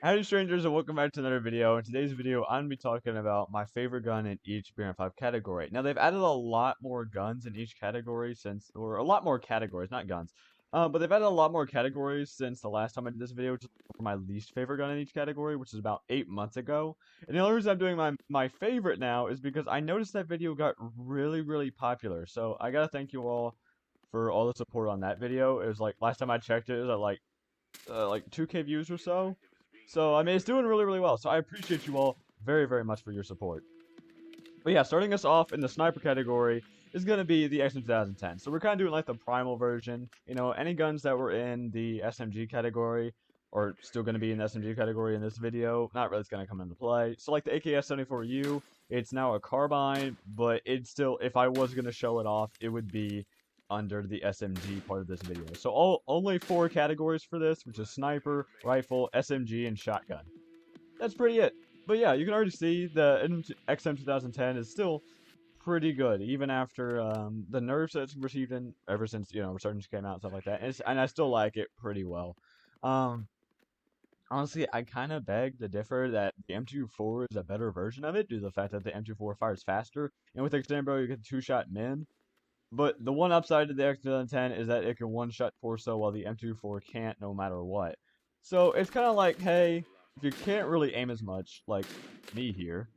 Howdy strangers and welcome back to another video. In today's video, I'm going to be talking about my favorite gun in each BRM5 category. Now, they've added a lot more guns in each category or a lot more categories, not guns. But they've added a lot more categories since the last time I did this video, which is for my least favorite gun in each category, which is about 8 months ago. And the only reason I'm doing my favorite now is because I noticed that video got really popular. So I gotta thank you all for all the support on that video. It was like, last time I checked it was at like 2K views or so. So, I mean, it's doing really well. So, I appreciate you all very much for your support. But yeah, starting us off in the sniper category is going to be the XM2010. So, we're kind of doing like the primal version. You know, any guns that were in the SMG category are still going to be in the SMG category in this video. Not really going to come into play. So, like the AKS-74U, it's now a carbine, but it's still, if I was going to show it off, it would be under the SMG part of this video. So only 4 categories for this, which is sniper, rifle, SMG, and shotgun. That's pretty it. But yeah, you can already see the XM2010 is still pretty good, even after the nerfs that it's received in ever since, you know, Resurgence came out and stuff like that. And I still like it pretty well. Honestly, I kind of beg to differ that the M24 is a better version of it due to the fact that the M24 fires faster, and with the extended barrel you get 2-shot min. But the one upside to the X2010 is that it can one-shot torso while the M24 can't no matter what. So it's kind of like, hey, if you can't really aim as much, like me here.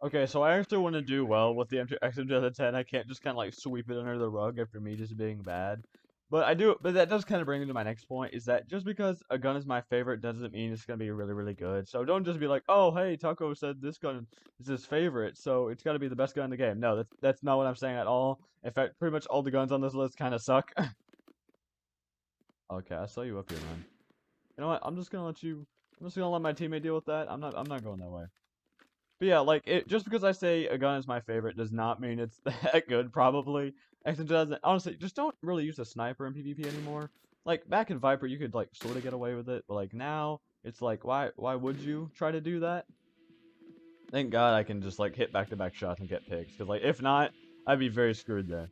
Okay, so I actually want to do well with the X2010. I can't just kind of like sweep it under the rug after me just being bad. But that does kind of bring me to my next point, is that just because a gun is my favorite doesn't mean it's going to be really good. So don't just be like, oh, hey, Taco said this gun is his favorite, so it's got to be the best gun in the game. No, that's not what I'm saying at all. In fact, pretty much all the guns on this list kind of suck. Okay, I saw you up here, man. You know what? I'm just gonna let my teammate deal with that. I'm not going that way. But yeah, like just because I say a gun is my favorite does not mean it's that good. Probably Exit doesn't. Honestly, just don't really use a sniper in PvP anymore. Like back in Viper, you could like sort of get away with it, but like now, it's like why would you try to do that? Thank God I can just like hit back-to-back shots and get picks, because like if not, I'd be very screwed there.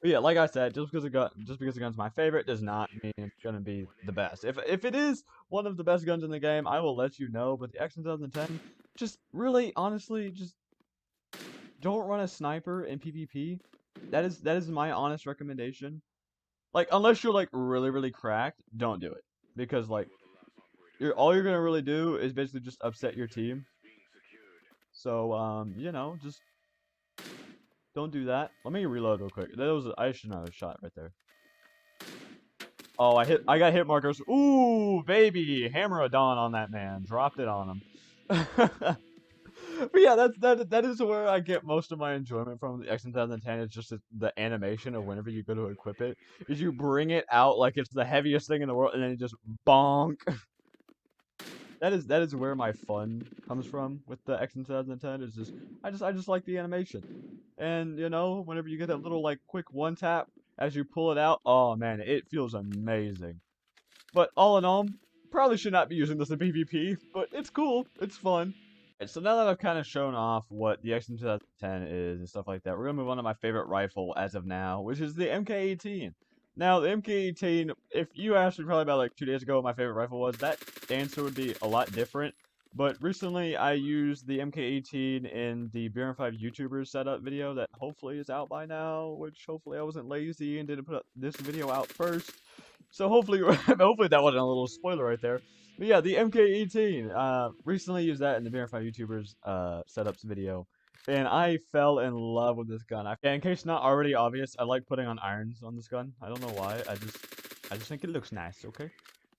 But yeah, like I said, just because a gun's my favorite does not mean it's gonna be the best. If it is one of the best guns in the game, I will let you know. But the X2010, just really, honestly, just don't run a sniper in PvP. That is my honest recommendation. Like, unless you're like really cracked, don't do it, because like all you're gonna really do is basically just upset your team. So you know, just don't do that. Let me reload real quick. I should not have shot right there. Oh, I got hit markers. Ooh, baby, hammer a dawn on that man. Dropped it on him. But yeah, that is where I get most of my enjoyment from the X2010. It's just the animation of whenever you go to equip it, is you bring it out like it's the heaviest thing in the world, and then you just bonk. That is where my fun comes from with the X2010. Is just I just like the animation, and you know, whenever you get that little like quick one tap as you pull it out, oh man, it feels amazing. But all in all, probably should not be using this in PvP, but it's cool, it's fun. Right, so now that I've kind of shown off what the XM2010 is and stuff like that, we're gonna move on to my favorite rifle as of now, which is the MK18. Now, the MK18, if you asked me probably about like 2 days ago what my favorite rifle was, that answer would be a lot different. But recently, I used the MK18 in the BRM5 YouTubers setup video that hopefully is out by now, which hopefully I wasn't lazy and didn't put this video out first. So hopefully, hopefully that wasn't a little spoiler right there. But yeah, the MK18. Recently used that in the BRM5 YouTubers setups video, and I fell in love with this gun. Yeah, in case not already obvious, I like putting on irons on this gun. I don't know why. I just think it looks nice. Okay.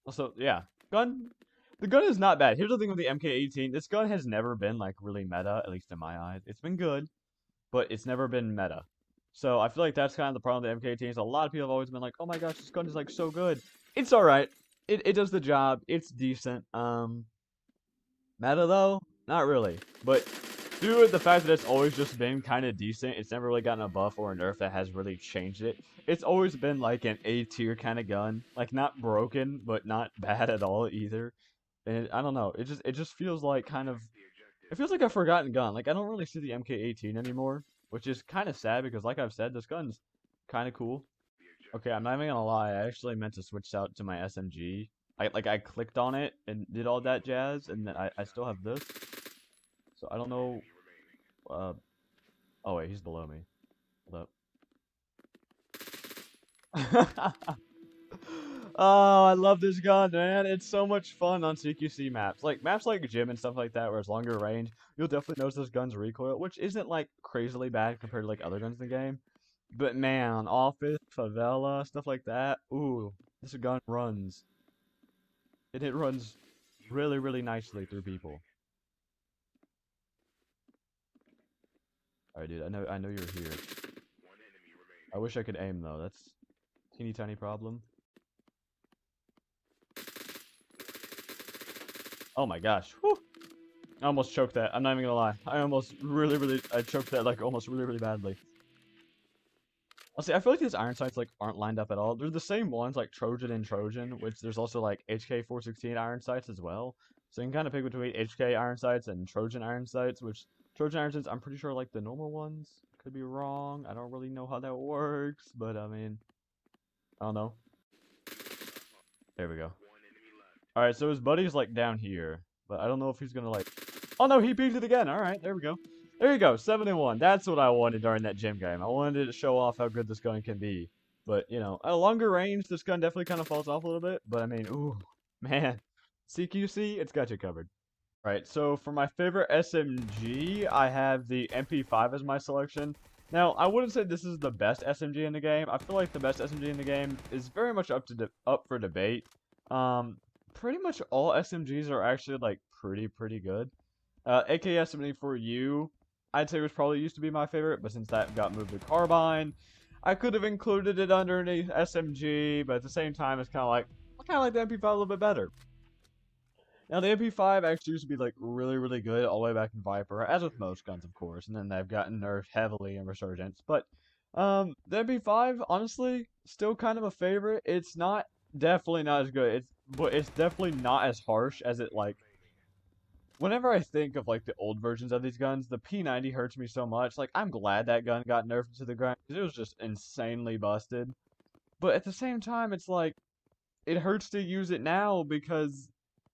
Also, yeah, the gun is not bad. Here's the thing with the MK18. This gun has never been like really meta, at least in my eyes. It's been good, but it's never been meta. So I feel like that's kind of the problem with the MK18. A lot of people have always been like, "Oh my gosh, this gun is like so good." It's all right. It does the job. It's decent. Meta though, not really. But due to the fact that it's always just been kind of decent, it's never really gotten a buff or a nerf that has really changed it. It's always been like an A tier kind of gun, like not broken, but not bad at all either. And I don't know. It just feels like it feels like a forgotten gun. Like I don't really see the MK18 anymore, which is kind of sad because, like I've said, this gun's kind of cool. Okay, I'm not even gonna lie. I actually meant to switch out to my SMG. I clicked on it and did all that jazz, and then I still have this. So I don't know. Oh wait, he's below me. Hold up. Oh, I love this gun, man. It's so much fun on CQC maps. Like maps like Gym and stuff like that, where it's longer range, you'll definitely notice this gun's recoil, which isn't like crazily bad compared to like other guns in the game. But man, on Office, Favela, stuff like that, ooh, this gun runs. It runs really, really nicely through people. Alright, dude, I know you're here. I wish I could aim though. That's a teeny tiny problem. Oh my gosh. Whew. I almost choked that. I'm not even gonna lie. I choked that like almost really, really badly. Honestly, I feel like these iron sights like aren't lined up at all. They're the same ones like Trojan and Trojan, which there's also like HK416 iron sights as well. So you can kind of pick between HK iron sights and Trojan iron sights, which Trojan iron sights I'm pretty sure are like the normal ones. Could be wrong. I don't really know how that works, but I mean, I don't know. There we go. All right, so his buddy's like down here, but I don't know if he's gonna like. Oh no, he beat it again. All right, there we go. There you go, 7-1. That's what I wanted during that gym game. I wanted to show off how good this gun can be. But, you know, at a longer range, this gun definitely kind of falls off a little bit. But, I mean, ooh, man. CQC, it's got you covered. Right, so for my favorite SMG, I have the MP5 as my selection. Now, I wouldn't say this is the best SMG in the game. I feel like the best SMG in the game is very much up for debate. Pretty much all SMGs are actually, like, pretty good. AKS-74U, I'd say was probably used to be my favorite, but since that got moved to Carbine, I could have included it underneath SMG, but at the same time, it's kind of like the MP5 a little bit better. Now, the MP5 actually used to be, like, really good all the way back in Viper, as with most guns, of course, and then they've gotten nerfed heavily in Resurgence. But, the MP5, honestly, still kind of a favorite. It's not, definitely not as good. But it's definitely not as harsh as it, like, whenever I think of, like, the old versions of these guns, the P90 hurts me so much. Like, I'm glad that gun got nerfed to the ground, because it was just insanely busted. But at the same time, it's like, it hurts to use it now because,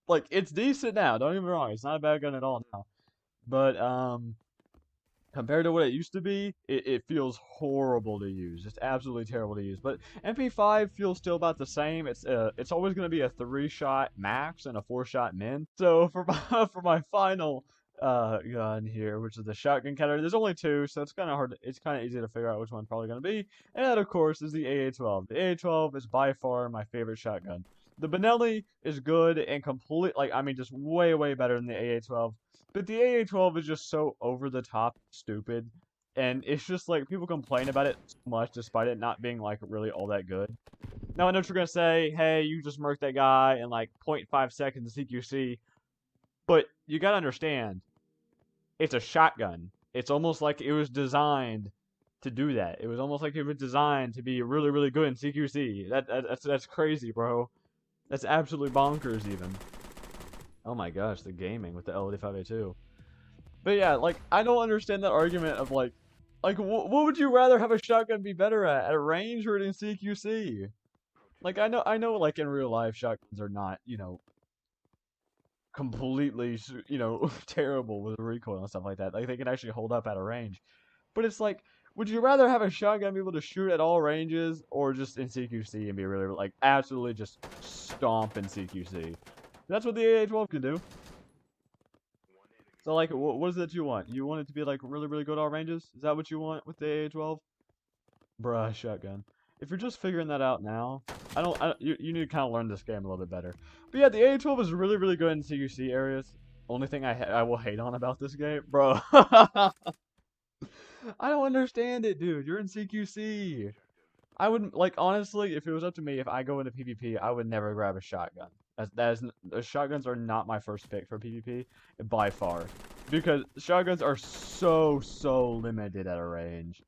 like, it's decent now. Don't get me wrong. It's not a bad gun at all now. But, compared to what it used to be, it feels horrible to use. It's absolutely terrible to use. But MP5 feels still about the same. It's always going to be a 3-shot max and a 4-shot min. So for my final gun here, which is the shotgun category, there's only 2, so it's kind of hard. It's kind of easy to figure out which one's probably going to be. And that, of course, is the AA-12. The AA-12 is by far my favorite shotgun. The Benelli is good and just way better than the AA-12. But the AA-12 is just so over the top stupid, and it's just like people complain about it so much despite it not being like really all that good. Now I know what you're gonna say, hey, you just murked that guy in like 0.5 seconds CQC, but you gotta understand, it's a shotgun. It's almost like it was designed to do that. It was almost like it was designed to be really good in CQC. That's crazy, bro. That's absolutely bonkers even. Oh my gosh, the gaming with the L85A2. But yeah, like, I don't understand that argument of what would you rather have a shotgun be better at a range or in CQC? Like, I know, like, in real life, shotguns are not, you know, completely, you know, terrible with recoil and stuff like that. Like, they can actually hold up at a range. But it's like, would you rather have a shotgun be able to shoot at all ranges or just in CQC and be really, like, absolutely just stomp in CQC? That's what the AA-12 can do. So, like, what is it you want? You want it to be, like, really good all ranges? Is that what you want with the AA-12? Bruh, shotgun. If you're just figuring that out now, you need to kind of learn this game a little bit better. But yeah, the AA-12 is really good in CQC areas. Only thing I will hate on about this game, bro. I don't understand it, dude. You're in CQC. I wouldn't, like, honestly, if it was up to me, if I go into PvP, I would never grab a shotgun. Shotguns are not my first pick for PvP, by far. Because shotguns are so limited at a range.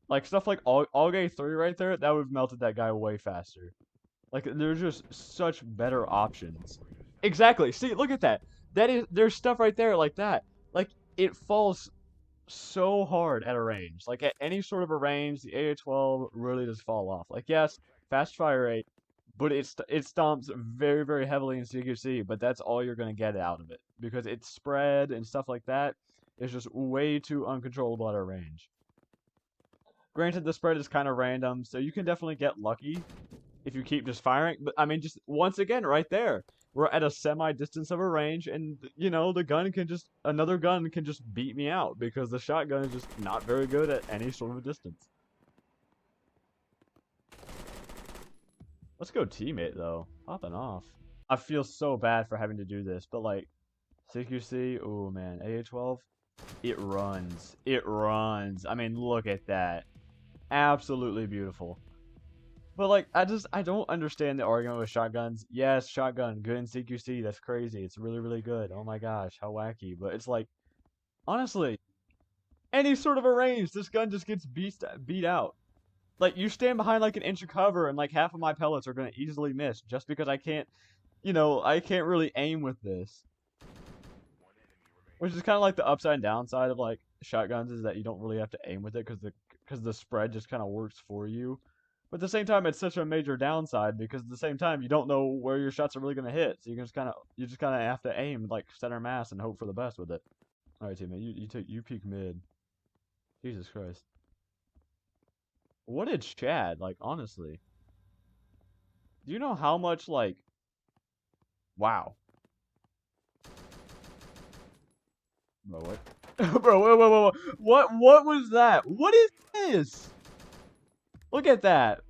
Like, stuff like AUG 3 right there, that would have melted that guy way faster. Like, there's just such better options. Exactly. See, look at that. There's stuff right there like that. Like, it falls so hard at a range. Like, at any sort of a range, the AA-12 really does fall off. Like, yes, fast fire rate, but it stomps very, very heavily in CQC, but that's all you're gonna get out of it because its spread and stuff like that is just way too uncontrollable at a range. Granted, the spread is kind of random, so you can definitely get lucky if you keep just firing. But I mean, just once again, right there, we're at a semi-distance of a range, and the gun can just another gun can just beat me out because the shotgun is just not very good at any sort of distance. Let's go teammate though. Popping off. I feel so bad for having to do this, but like CQC, oh man, AA12, it runs. It runs. I mean, look at that. Absolutely beautiful. But like, I don't understand the argument with shotguns. Yes, shotgun, good in CQC. That's crazy. It's really, really good. Oh my gosh, how wacky. But it's like, honestly, any sort of a range, this gun just gets beat out. Like, you stand behind like an inch of cover, and like half of my pellets are gonna easily miss just because I can't really aim with this. Which is kind of like the upside and downside of like shotguns is that you don't really have to aim with it because the spread just kind of works for you. But at the same time, it's such a major downside because at the same time you don't know where your shots are really gonna hit. So you just kind of have to aim like center mass and hope for the best with it. All right, teammate, you peek mid. Jesus Christ. What did Chad like? Honestly, do you know how much like? Wow, bro, what? Bro, whoa. What was that? What is this? Look at that.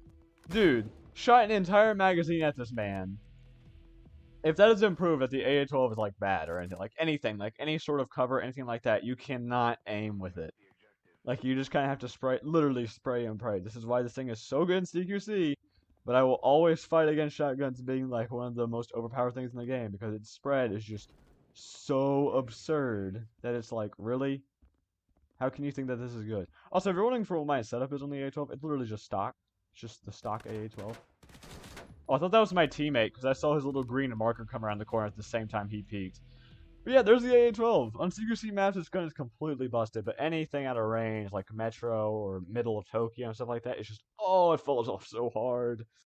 Dude, shot an entire magazine at this man. If that doesn't prove that the AA-12 is like bad or anything, like any sort of cover, anything like that, you cannot aim with it. Like you just kind of have to literally spray and pray. This is why this thing is so good in CQC, but I will always fight against shotguns being like one of the most overpowered things in the game because its spread is just so absurd that it's like, really? How can you think that this is good? Also, if you're wondering for what my setup is on the AA-12, it's literally just stock. It's just the stock AA-12. Oh, I thought that was my teammate because I saw his little green marker come around the corner at the same time he peeked. But yeah, there's the AA-12. On CQC maps, this gun is completely busted, but anything out of range, like Metro or middle of Tokyo and stuff like that, it's just, oh, it falls off so hard.